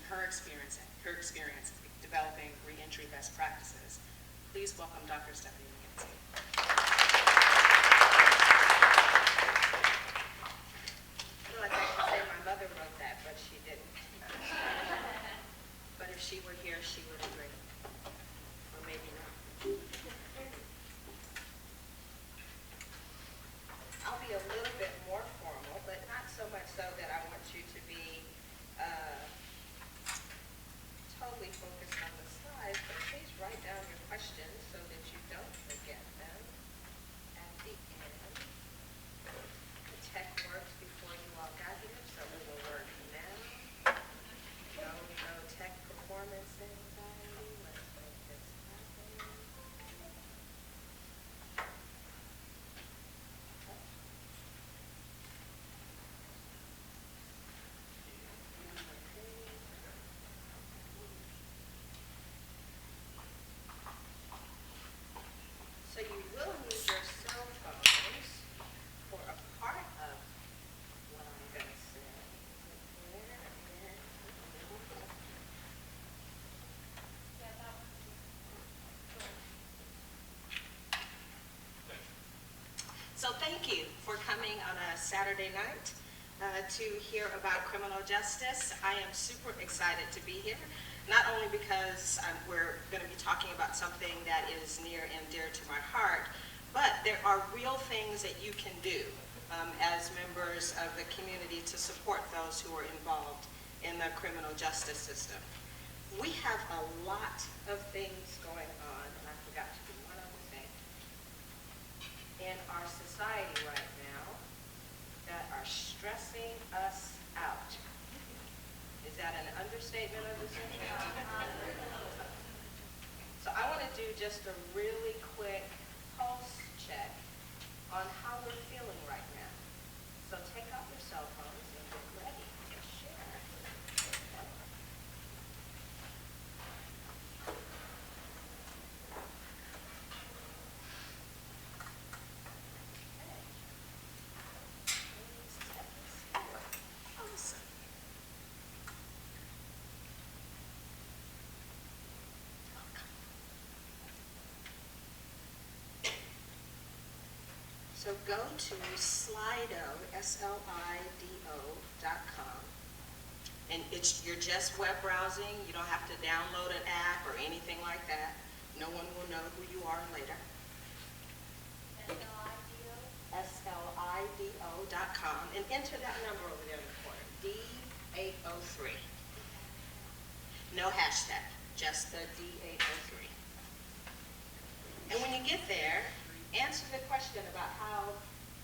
her experience developing reentry best practices. Please welcome Dr. Stephanie McGency. Well, I'd like to say my mother wrote that, but she didn't. But if she were here, she would agree. Or maybe not. I'll be a little bit more formal, but not so much so that I want you to be totally focused on the slides, but please write down your questions so that you don't forget them at the end. The tech works before you all got here, so it will work now. No tech performance anxiety. Let's make this happen. So you will need your cell phones for a part of what I'm going to say. So thank you for coming on a Saturday night to hear about criminal justice. I am super excited to be here, not only because we're going to be talking about something that is near and dear to my heart, but there are real things that you can do as members of the community to support those who are involved in the criminal justice system. We have a lot of things going on, and I forgot to do one other thing, in our society right now that are stressing us out. Is that an understatement of the century? So I want to do just a really quick pulse check on how we're feeling right now. So take out your cell phones and get ready to share. So go to Slido, SLIDO.com, and you're just web browsing. You don't have to download an app or anything like that. No one will know who you are later. SLIDO.com, and enter that number over there in the corner, D803. No hashtag, just the D803. And when you get there, answer the question about how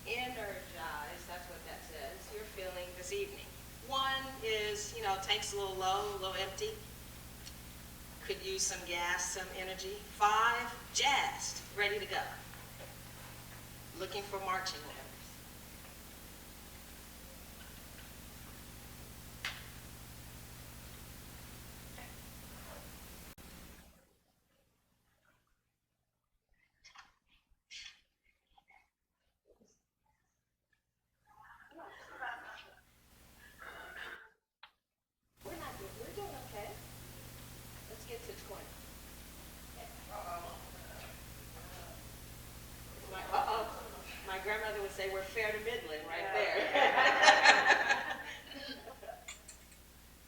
energized, that's what that says, you're feeling this evening. 1 is, tank's a little low, a little empty. Could use some gas, some energy. 5, jazzed, ready to go. Looking for marching orders. We're doing okay. Let's get to 20. My grandmother would say we're fair to middling right there.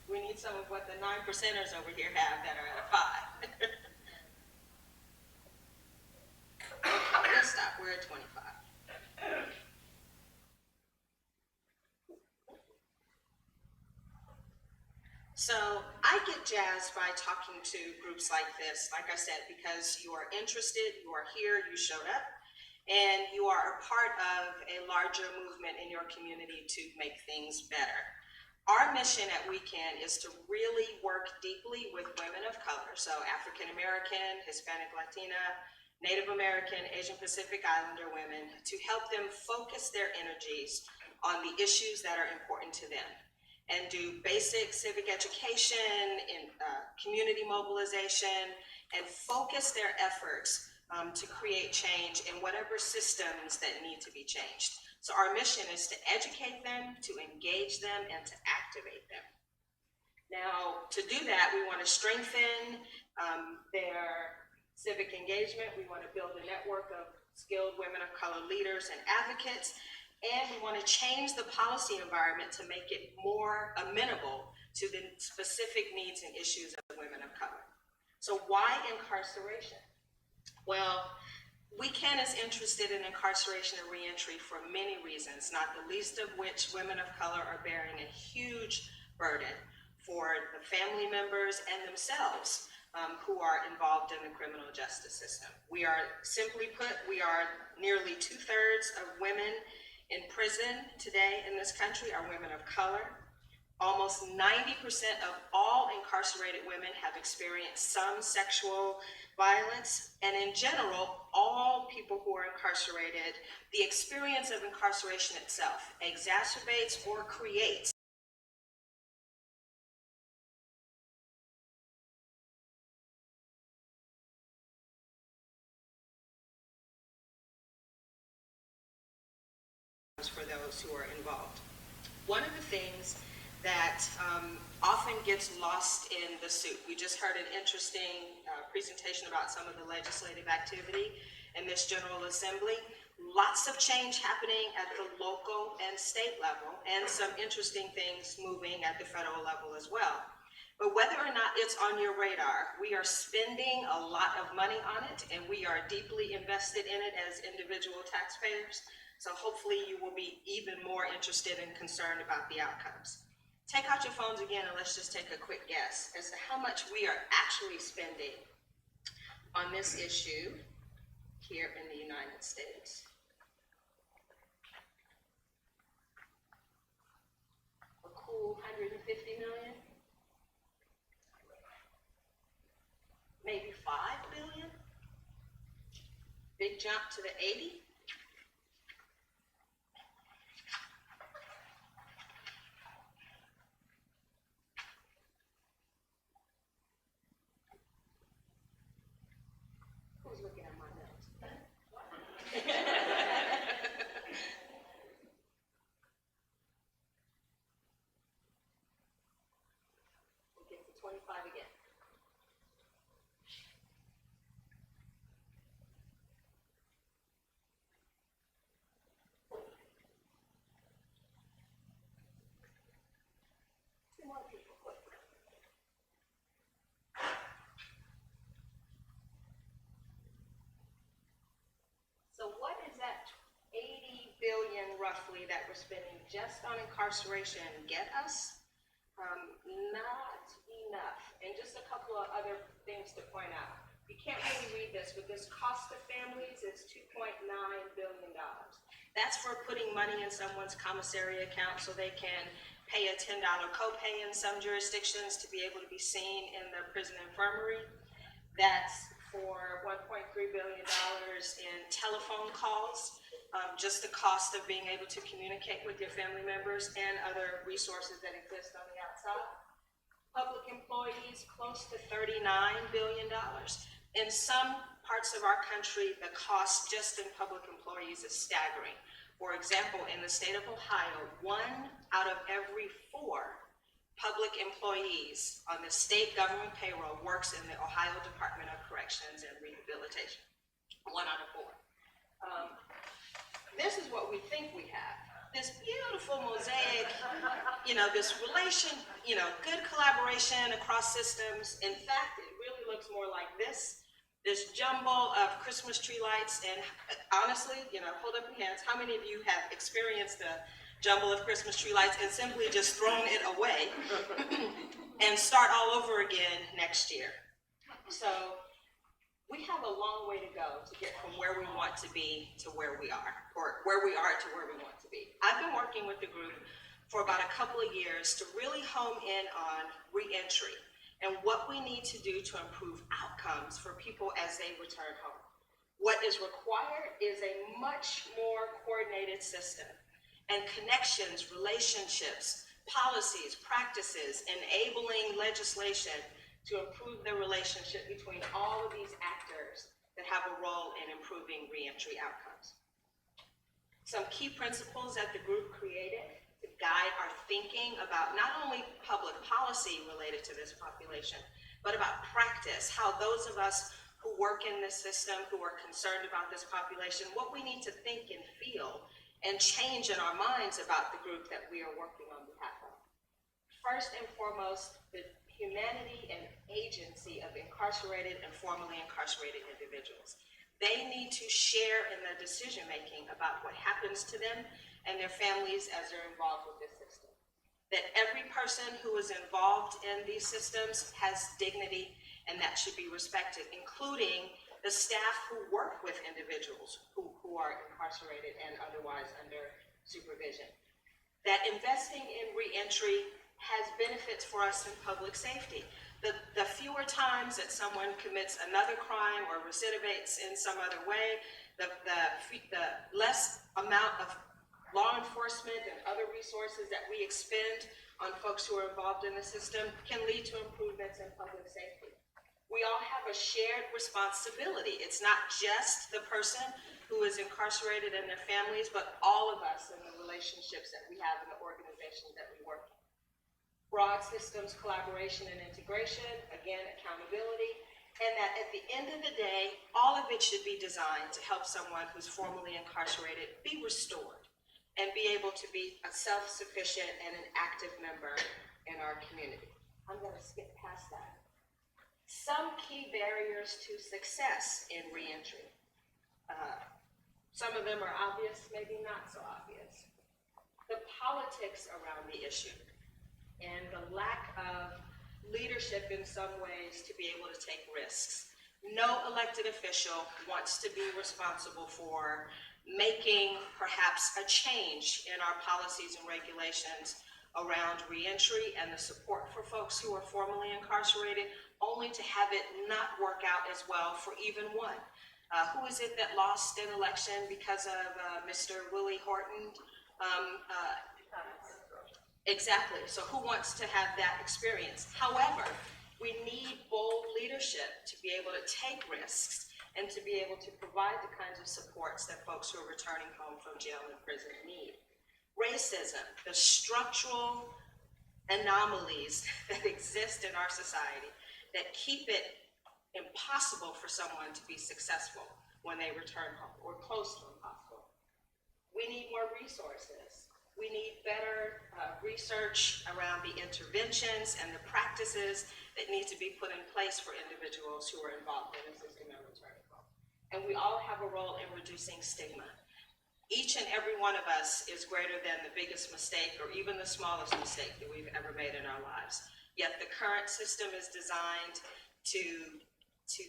We need some of what the 9%ers over here have that are at a 5. Okay, let's stop. We're at 25. So I get jazzed by talking to groups like this, like I said, because you are interested, you are here, you showed up, and you are a part of a larger movement in your community to make things better. Our mission at Weekend is to really work deeply with women of color, so African American, Hispanic, Latina, Native American, Asian Pacific Islander women, to help them focus their energies on the issues that are important to them, and do basic civic education, in community mobilization, and focus their efforts to create change in whatever systems that need to be changed. So our mission is to educate them, to engage them, and to activate them. Now, to do that, we want to strengthen their civic engagement. We want to build a network of skilled women of color leaders and advocates. And we want to change the policy environment to make it more amenable to the specific needs and issues of women of color. So why incarceration? Well, WeCan is interested in incarceration and reentry for many reasons, not the least of which women of color are bearing a huge burden for the family members and themselves who are involved in the criminal justice system. We are, simply put, we are nearly 2/3 of women in prison today in this country are women of color. Almost 90% of all incarcerated women have experienced some sexual violence, and in general, all people who are incarcerated, the experience of incarceration itself exacerbates or creates for those who are involved. One of the things that often gets lost in the soup. We just heard an interesting presentation about some of the legislative activity in this General Assembly. Lots of change happening at the local and state level, and some interesting things moving at the federal level as well. But whether or not it's on your radar, we are spending a lot of money on it, and we are deeply invested in it as individual taxpayers. So hopefully you will be even more interested and concerned about the outcomes. Take out your phones again and let's just take a quick guess as to how much we are actually spending on this issue here in the United States. A cool 150 million? Maybe 5 billion? Big jump to the 80? Looking at my notes. We'll get to 25 again. Two more people, quick. So what is that 80 billion roughly that we're spending just on incarceration get us? Not enough. And just a couple of other things to point out. You can't really read this, but this cost to families is $2.9 billion. That's for putting money in someone's commissary account so they can pay a $10 copay in some jurisdictions to be able to be seen in the prison infirmary. That's for $1.3 billion in telephone calls, just the cost of being able to communicate with your family members and other resources that exist on the outside. Public employees, close to $39 billion. In some parts of our country, the cost just in public employees is staggering. For example, in the state of Ohio, 1 out of every 4 public employees on the state government payroll works in the Ohio Department of Corrections and Rehabilitation. 1 out of 4. This is what we think we have. This beautiful mosaic, this relation, good collaboration across systems. In fact, it really looks more like this jumble of Christmas tree lights. And honestly, hold up your hands. How many of you have experienced the jumble of Christmas tree lights and simply just thrown it away and start all over again next year? So we have a long way to go to get from where we want to be to where we are, or where we are to where we want to be. I've been working with the group for about a couple of years to really home in on reentry and what we need to do to improve outcomes for people as they return home. What is required is a much more coordinated system and connections, relationships, policies, practices, enabling legislation to improve the relationship between all of these actors that have a role in improving reentry outcomes. Some key principles that the group created to guide our thinking about not only public policy related to this population, but about practice, how those of us who work in this system, who are concerned about this population, what we need to think and feel and change in our minds about the group that we are working on behalf of. First and foremost, the humanity and agency of incarcerated and formerly incarcerated individuals. They need to share in the decision-making about what happens to them and their families as they're involved with this system. That every person who is involved in these systems has dignity, and that should be respected, including the staff who work with individuals who are incarcerated and otherwise under supervision. That investing in reentry has benefits for us in public safety. The fewer times that someone commits another crime or recidivates in some other way, the less amount of law enforcement and other resources that we expend on folks who are involved in the system can lead to improvements in public safety. We all have a shared responsibility. It's not just the person who is incarcerated and their families, but all of us in the relationships that we have in the organizations that we work in. Broad systems, collaboration, and integration, again, accountability, and that at the end of the day, all of it should be designed to help someone who's formerly incarcerated be restored and be able to be a self-sufficient and an active member in our community. I'm going to skip past that. Some key barriers to success in reentry. Some of them are obvious, maybe not so obvious. The politics around the issue and the lack of leadership in some ways to be able to take risks. No elected official wants to be responsible for making perhaps a change in our policies and regulations around reentry and the support for folks who are formerly incarcerated, only to have it not work out as well for even one. Who is it that lost an election because of Mr. Willie Horton? Exactly, so who wants to have that experience? However, we need bold leadership to be able to take risks and to be able to provide the kinds of supports that folks who are returning home from jail and prison need. Racism, the structural anomalies that exist in our society that keep it impossible for someone to be successful when they return home, or close to impossible. We need more resources. We need better research around the interventions and the practices that need to be put in place for individuals who are involved in the system and returning home. And we all have a role in reducing stigma. Each and every one of us is greater than the biggest mistake or even the smallest mistake that we've ever made in our lives. Yet the current system is designed to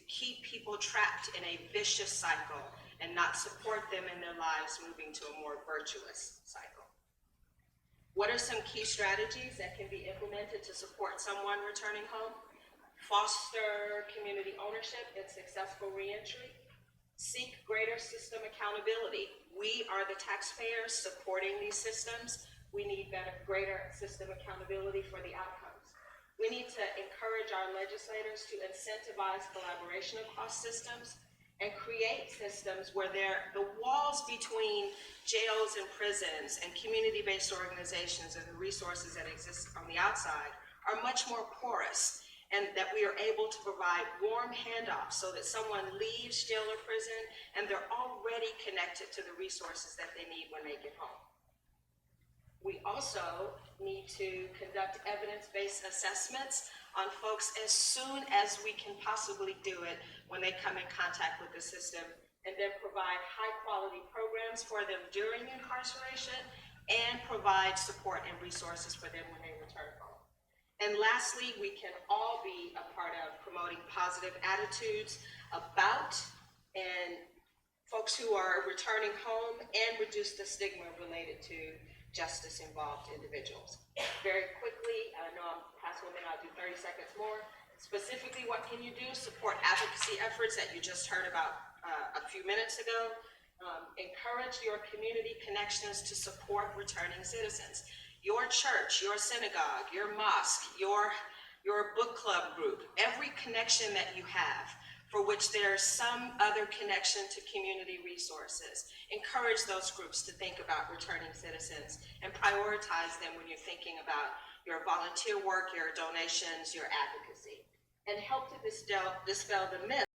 keep people trapped in a vicious cycle and not support them in their lives moving to a more virtuous cycle. What are some key strategies that can be implemented to support someone returning home? Foster community ownership and successful reentry. Seek greater system accountability. We are the taxpayers supporting these systems. We need greater system accountability for the outcomes. We need to encourage our legislators to incentivize collaboration across systems and create systems where the walls between jails and prisons and community-based organizations and the resources that exist on the outside are much more porous, and that we are able to provide warm handoffs so that someone leaves jail or prison and they're already connected to the resources that they need when they get home. We also need to conduct evidence-based assessments on folks as soon as we can possibly do it when they come in contact with the system, and then provide high-quality programs for them during incarceration and provide support and resources for them when they return home. And lastly, we can all be a part of promoting positive attitudes about and folks who are returning home and reduce the stigma related to justice-involved individuals. Very quickly, I know I'm past 1 minute, I'll do 30 seconds more. Specifically, what can you do? Support advocacy efforts that you just heard about a few minutes ago. Encourage your community connections to support returning citizens. Your church, your synagogue, your mosque, your book club group, every connection that you have, for which there's some other connection to community resources. Encourage those groups to think about returning citizens and prioritize them when you're thinking about your volunteer work, your donations, your advocacy, and help to dispel the myth